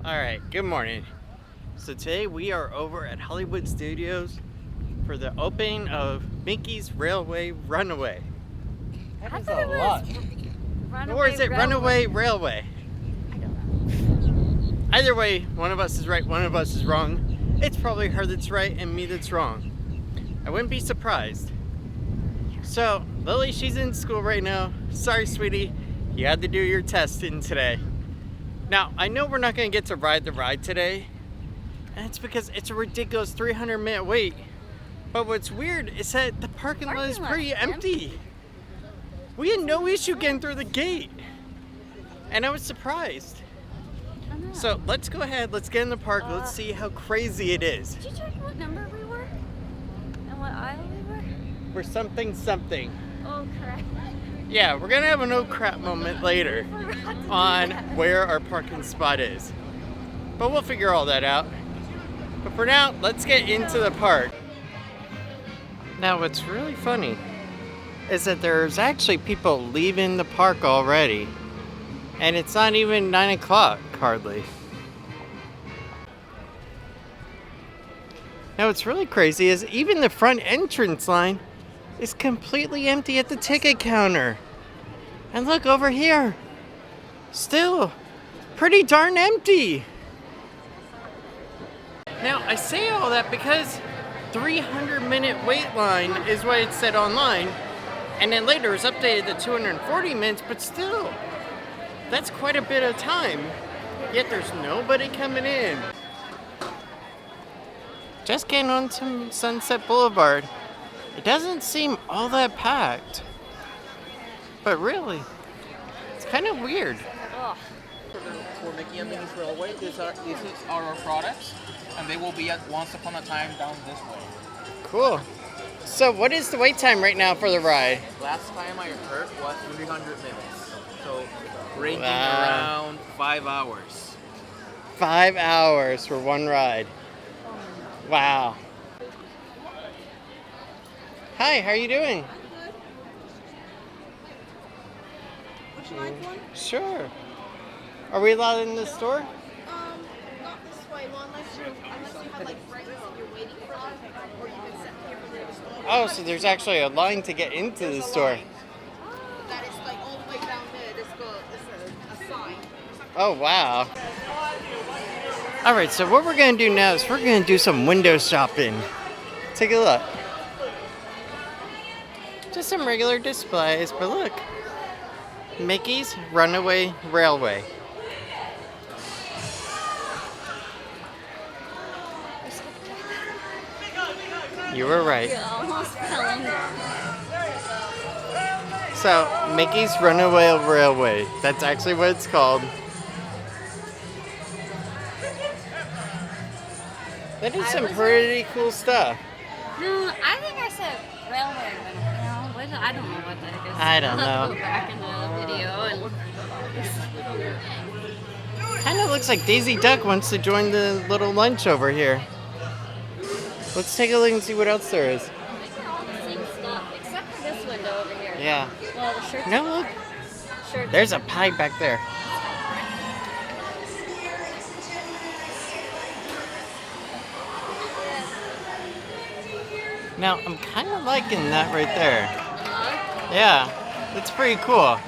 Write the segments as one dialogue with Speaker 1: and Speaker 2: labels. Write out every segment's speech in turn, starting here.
Speaker 1: Alright, good morning. So today we are over at Hollywood Studios for the opening of Mickey's Railway Runaway. That is a lot. Or is it Runaway Railway?
Speaker 2: I don't know.
Speaker 1: Either way, one of us is right, one of us is wrong. It's probably her that's right and me that's wrong. I wouldn't be surprised. So, Lily, she's in school right now. Sorry, sweetie, you had to do your testing today. Now, I know we're not going to get to ride the ride today, and it's because it's a ridiculous 300-minute wait. But what's weird is that the parking lot is pretty empty. We had no issue getting through the gate, and I was surprised. So let's go ahead, let's get in the park, let's see how crazy it is.
Speaker 2: Did you check what number we were? And what aisle we were?
Speaker 1: We're something.
Speaker 2: Oh, crap.
Speaker 1: Yeah, we're gonna have an oh crap moment later on where our parking spot is. But we'll figure all that out. But for now, let's get into the park. Now, what's really funny is that there's actually people leaving the park already. And it's not even 9 o'clock, hardly. Now, what's really crazy is even the front entrance line is completely empty at the ticket counter. And look over here. Still pretty darn empty. Now, I say all that because 300-minute wait line is what it said online. And then later it was updated to 240 minutes, but still, that's quite a bit of time. Yet there's nobody coming in. Just getting on to Sunset Boulevard. It doesn't seem all that packed. But really, it's kind of weird.
Speaker 3: For Mickey and Minnie's Railway, these are our products, and they will be at Once Upon a Time down this way.
Speaker 1: Cool. So what is the wait time right now for the ride?
Speaker 3: Last time I heard was 300 minutes. So ranging around 5 hours.
Speaker 1: 5 hours for one ride. Wow. Hi, how are you doing?
Speaker 4: Would you like one?
Speaker 1: Sure. Are we allowed in the store?
Speaker 4: Not this way. Well, unless you have like friends that you're waiting for them, or you can sit here for the store.
Speaker 1: Oh, so there's actually a line to get into the store.
Speaker 4: That is like all the way down there. It's a sign.
Speaker 1: Oh, wow. All right, so what we're going to do now is we're going to do some window shopping. Take a look. Just some regular displays, but look. Mickey's Runaway Railway. You were right.
Speaker 2: You're almost telling me.
Speaker 1: So, Mickey's Runaway Railway. That's actually what it's called. That is some pretty cool stuff.
Speaker 2: No, I think I said railway. I don't know what that is.
Speaker 1: I don't
Speaker 2: I'll
Speaker 1: know.
Speaker 2: go back in the video and.
Speaker 1: Kind of looks like Daisy Duck wants to join the little lunch over here. Let's take a look and see what else there is.
Speaker 2: They're all the same stuff, except for this window over here.
Speaker 1: Yeah.
Speaker 2: Well, the shirts.
Speaker 1: No, look.
Speaker 2: Shirts.
Speaker 1: There's a pie back there. Now, I'm kind of liking that right there. Yeah, that's pretty cool.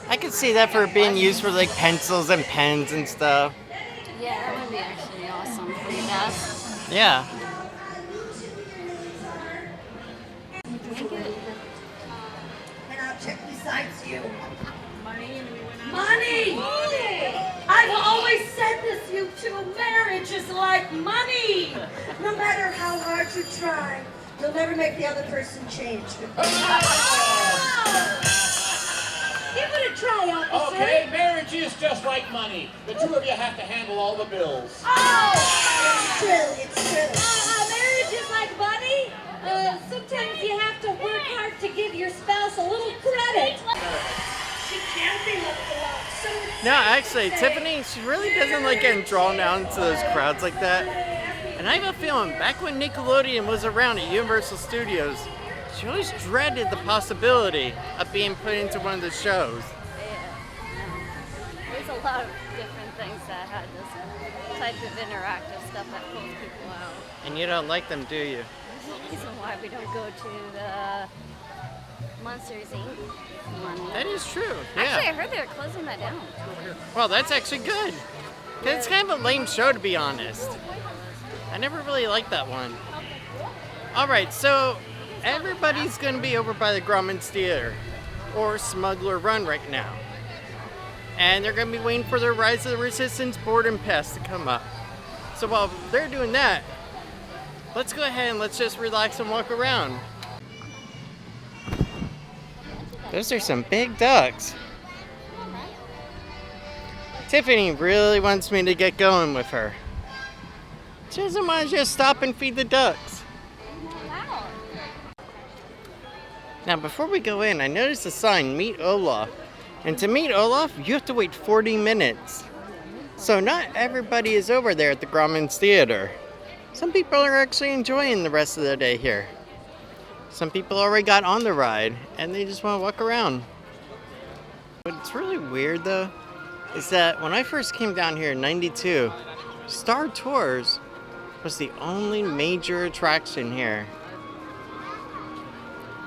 Speaker 1: I could see that for being used for like pencils and pens and stuff.
Speaker 2: Yeah, that would be actually awesome for your desk.
Speaker 1: Yeah.
Speaker 5: An object besides you. Money! I've always said this, you two. Marriage is like money. No matter how hard you try, you'll never make the other person change. Give it a try, officer.
Speaker 6: Okay, marriage is just like money. The two of you have to handle all the bills.
Speaker 5: Oh! It's true, it's true.
Speaker 7: Marriage is like money. Sometimes you have to work hard to give your spouse a little credit.
Speaker 5: She can be left alone. So
Speaker 1: No, actually, Tiffany, she really doesn't like getting drawn down to those crowds like that. And I have a feeling, back when Nickelodeon was around at Universal Studios, she always dreaded the possibility of being put into one of the shows.
Speaker 2: There's a lot of different things that had this type of interactive stuff that pulls people out.
Speaker 1: And you don't like them, do you?
Speaker 2: There's a reason why we don't go to the Monsters Inc. one.
Speaker 1: That is true. Yeah.
Speaker 2: Actually, I heard they're closing that down.
Speaker 1: Well, that's actually good. 'Cause it's kind of a lame show, to be honest. I never really liked that one. Alright, so everybody's going to be over by the Grauman's Theater, or Smuggler Run right now. And they're going to be waiting for their Rise of the Resistance boarding pass to come up. So while they're doing that, let's go ahead and let's just relax and walk around. Those are some big ducks. Tiffany really wants me to get going with her. She doesn't want to just stop and feed the ducks.
Speaker 2: Wow.
Speaker 1: Now before we go in, I noticed a sign, Meet Olaf. And to meet Olaf, you have to wait 40 minutes. So not everybody is over there at the Grauman's Theater. Some people are actually enjoying the rest of the day here. Some people already got on the ride and they just want to walk around. What's really weird though, is that when I first came down here in '92, Star Tours was the only major attraction here.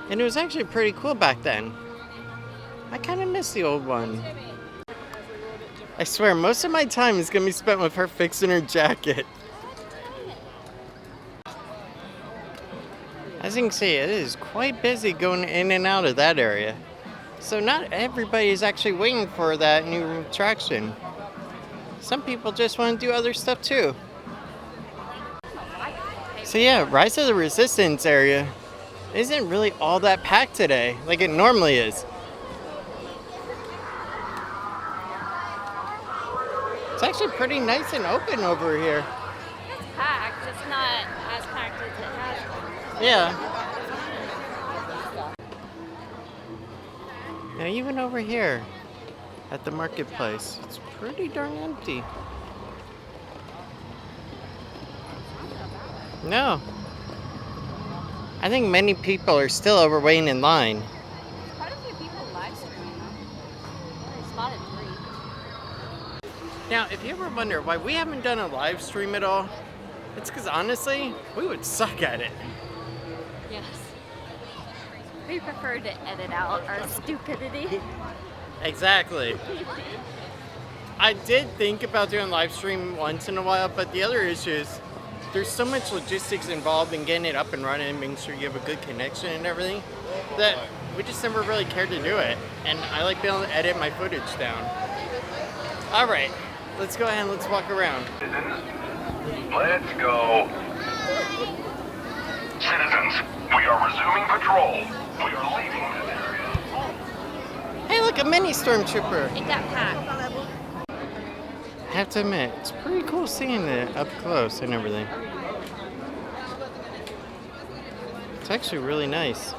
Speaker 1: And it was actually pretty cool back then. I kind of miss the old one. I swear, most of my time is going to be spent with her fixing her jacket. As you can see, it is quite busy going in and out of that area. So not everybody is actually waiting for that new attraction. Some people just want to do other stuff too. So yeah, Rise of the Resistance area isn't really all that packed today, like it normally is. It's actually pretty nice and open over here.
Speaker 2: It's packed. It's not as packed as it has been.
Speaker 1: Yeah. Now even over here at the marketplace, it's pretty darn empty. No. I think many people are still over waiting in line.
Speaker 2: Quite a few people live streaming though. I spotted 3.
Speaker 1: Now, if you ever wonder why we haven't done a live stream at all, it's because honestly, we would suck at it.
Speaker 2: Yes. We prefer to edit out our stupidity.
Speaker 1: Exactly. I did think about doing a live stream once in a while, but the other issue is there's so much logistics involved in getting it up and running and making sure you have a good connection and everything that we just never really cared to do it. And I like being able to edit my footage down. All right, let's go ahead and let's walk around.
Speaker 8: Let's go. Citizens, we are resuming patrol. We are leaving this area.
Speaker 1: Hey, look, a mini stormtrooper.
Speaker 2: It got packed.
Speaker 1: I have to admit, it's pretty cool seeing it up close and everything. It's actually really nice.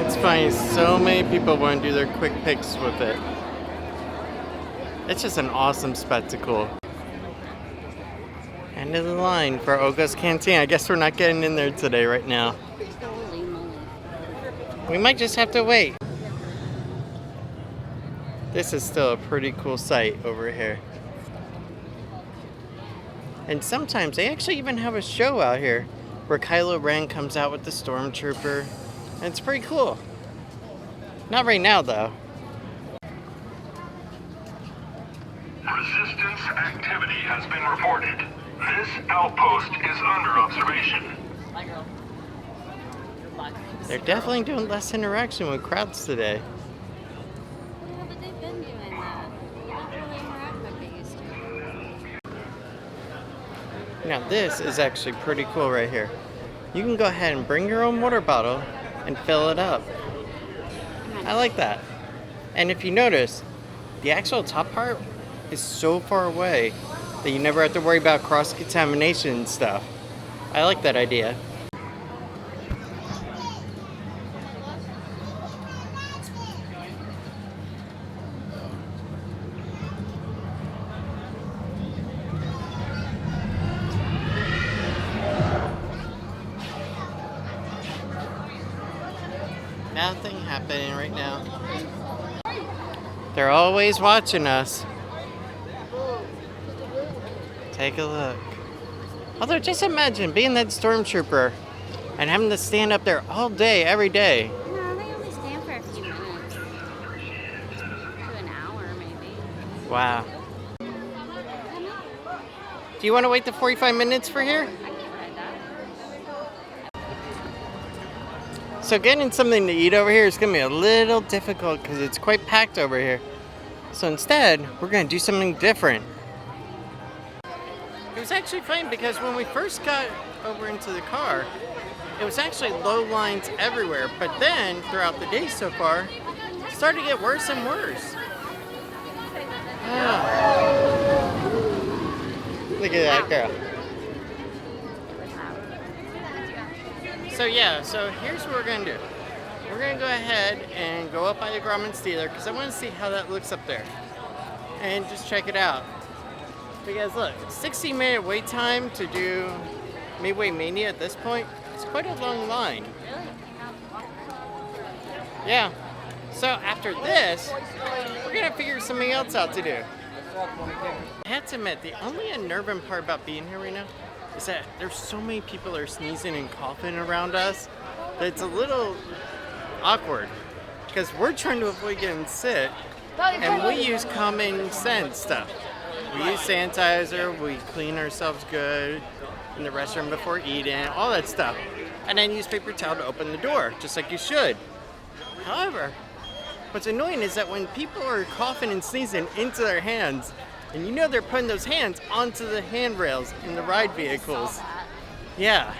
Speaker 1: It's funny, so many people want to do their quick pics with it. It's just an awesome spectacle. End of the line for Oga's Canteen. I guess we're not getting in there today right now.
Speaker 2: Holy moly.
Speaker 1: We might just have to wait. This is still a pretty cool sight over here. And sometimes they actually even have a show out here where Kylo Ren comes out with the Stormtrooper. And it's pretty cool. Not right now though.
Speaker 8: Resistance activity has been reported. This outpost is under observation.
Speaker 1: They're definitely doing less interaction with crowds today.
Speaker 2: Yeah, but they've been doing that. They don't really interact like they used to.
Speaker 1: Now this is actually pretty cool right here. You can go ahead and bring your own water bottle and fill it up. I like that. And if you notice, the actual top part is so far away that you never have to worry about cross-contamination and stuff. I like that idea. Nothing happening right now. They're always watching us. Take a look. Although, just imagine being that stormtrooper and having to stand up there all day, every day.
Speaker 2: No, they only stand for a few minutes. To an hour, maybe.
Speaker 1: Wow. Do you want to wait the 45 minutes for here?
Speaker 2: I can ride that.
Speaker 1: So getting something to eat over here is going to be a little difficult because it's quite packed over here. So instead, we're going to do something different. It was actually fun because when we first got over into the car, it was actually low lines everywhere. But then, throughout the day so far, it started to get worse and worse. Look at that girl. So yeah, so here's what we're going to do. We're going to go ahead and go up by the Grumman Steeler because I want to see how that looks up there. And just check it out. Because look, 60-minute wait time to do Midway Mania at this point, it's quite a long line. Yeah. So after this, we're going to figure something else out to do. I have to admit, the only unnerving part about being here right now is that there's so many people that are sneezing and coughing around us that it's a little awkward. Because we're trying to avoid getting sick, and we use common sense stuff. We use sanitizer, we clean ourselves good in the restroom before eating, all that stuff. And then use paper towel to open the door, just like you should. However, what's annoying is that when people are coughing and sneezing into their hands, and you know they're putting those hands onto the handrails in the ride vehicles. Yeah.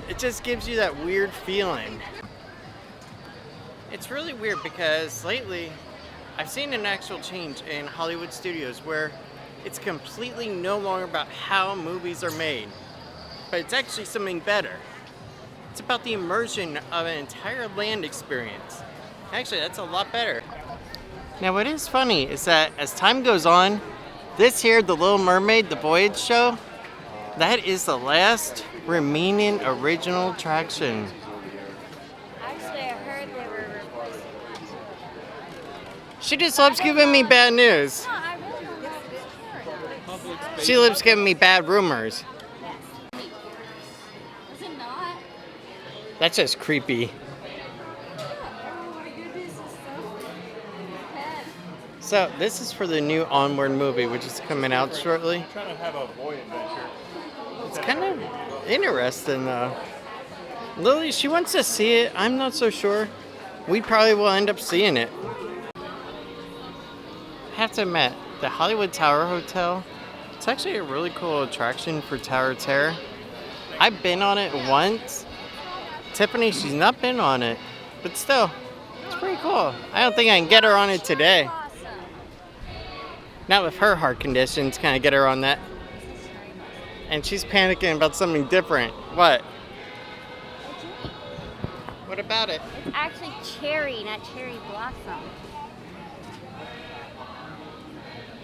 Speaker 1: It just gives you that weird feeling. It's really weird because lately, I've seen an actual change in Hollywood studios where it's completely no longer about how movies are made, but it's actually something better. It's about the immersion of an entire land experience. Actually, that's a lot better. Now, what is funny is that as time goes on, this here, the Little Mermaid, the Voyage show, that is the last remaining original attraction.
Speaker 2: Actually, I heard they were replacing that.
Speaker 1: She just loves giving me bad news.
Speaker 2: No, I really don't know if it's true.
Speaker 1: She loves giving me bad rumors.
Speaker 2: Is it not?
Speaker 1: That's just creepy.
Speaker 2: Oh my goodness, it's so bad.
Speaker 1: So this is for the new Onward movie, which is coming out shortly.
Speaker 6: I'm trying to have a boy adventure.
Speaker 1: It's kind of interesting though. Lily, she wants to see it. I'm not so sure. We probably will end up seeing it. I have to admit, the Hollywood Tower Hotel, it's actually a really cool attraction for Tower of Terror. I've been on it once. Tiffany, she's not been on it, but still, it's pretty cool. I don't think I can get her on it today.
Speaker 2: Awesome.
Speaker 1: Not with her heart conditions, can I get her on that? And she's panicking about something different. What? What about it?
Speaker 2: It's actually cherry, not cherry blossom.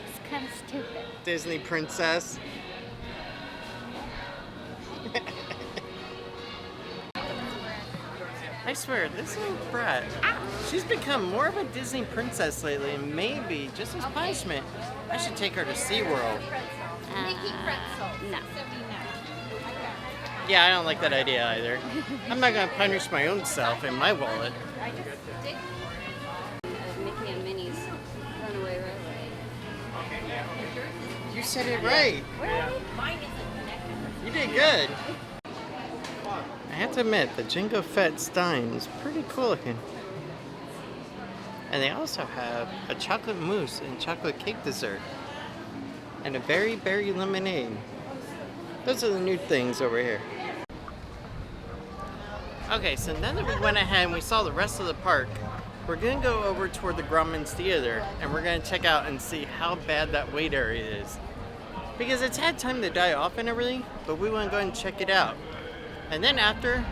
Speaker 2: It's kind of stupid.
Speaker 1: Disney princess. I swear, this little brat, she's become more of a Disney princess lately, and maybe, just as punishment, I should take her to SeaWorld.
Speaker 2: No.
Speaker 1: Yeah, I don't like that idea either. I'm not going to punish my own self in my wallet.
Speaker 2: Mickey and Minnie's Runaway Railway.
Speaker 1: You said it right. You did good. I have to admit, the Jango Fett Stein is pretty cool looking. And they also have a chocolate mousse and chocolate cake dessert. And a very berry lemonade. Those are the new things over here. Okay, so now that we went ahead and we saw the rest of the park, we're going to go over toward the Grumman Theater and we're going to check out and see how bad that wait area is. Because it's had time to die off and everything, but we want to go and check it out. And then after,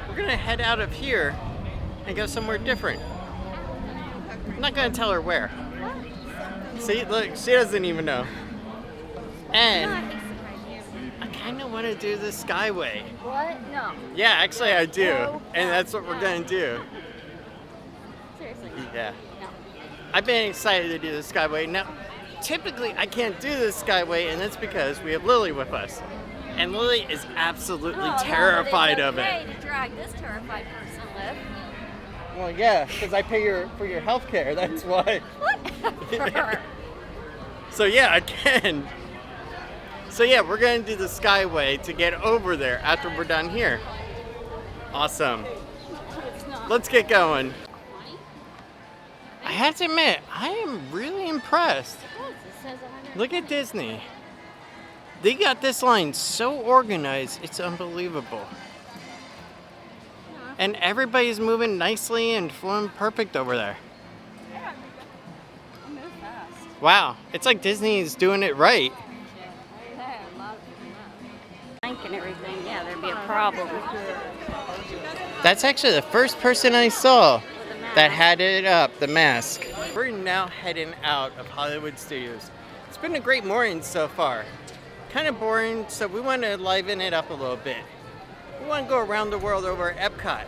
Speaker 1: we're going to head out of here and go somewhere different. I'm not going to tell her where. See, look, she doesn't even know. And I kind of want to do the Skyway.
Speaker 2: What? No.
Speaker 1: Yeah, actually I do.
Speaker 2: No.
Speaker 1: And that's what we're going to do. Yeah.
Speaker 2: No.
Speaker 1: I've been excited to do the Skyway. Now, typically I can't do the Skyway, and that's because we have Lily with us. And Lily is absolutely terrified of it.
Speaker 2: It's okay to drag this terrified person lift.
Speaker 1: Well, yeah, because I pay for your health care. That's why.
Speaker 2: Whatever.
Speaker 1: So yeah, I can. So yeah, we're gonna do the Skyway to get over there after we're done here. Awesome.
Speaker 2: It's not.
Speaker 1: Let's get going.
Speaker 2: 20?
Speaker 1: I have to admit, I am really impressed.
Speaker 2: It says 100.
Speaker 1: Look at Disney. They got this line so organized, it's unbelievable. And everybody's moving nicely and flowing perfect over there.
Speaker 2: I move fast.
Speaker 1: Wow, it's like Disney's doing it right.
Speaker 2: Yeah, a lot of people know. Tank and everything, yeah, there'd be a problem.
Speaker 1: That's actually the first person I saw that had it up, the mask. We're now heading out of Hollywood Studios. It's been a great morning so far. Kind of boring, so we want to liven it up a little bit. We want to go around the world over at Epcot.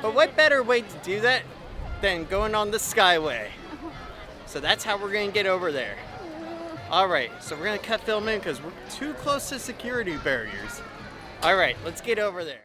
Speaker 1: But what better way to do that than going on the Skyway? So that's how we're going to get over there. Alright, so we're going to cut filming because we're too close to security barriers. Alright, let's get over there.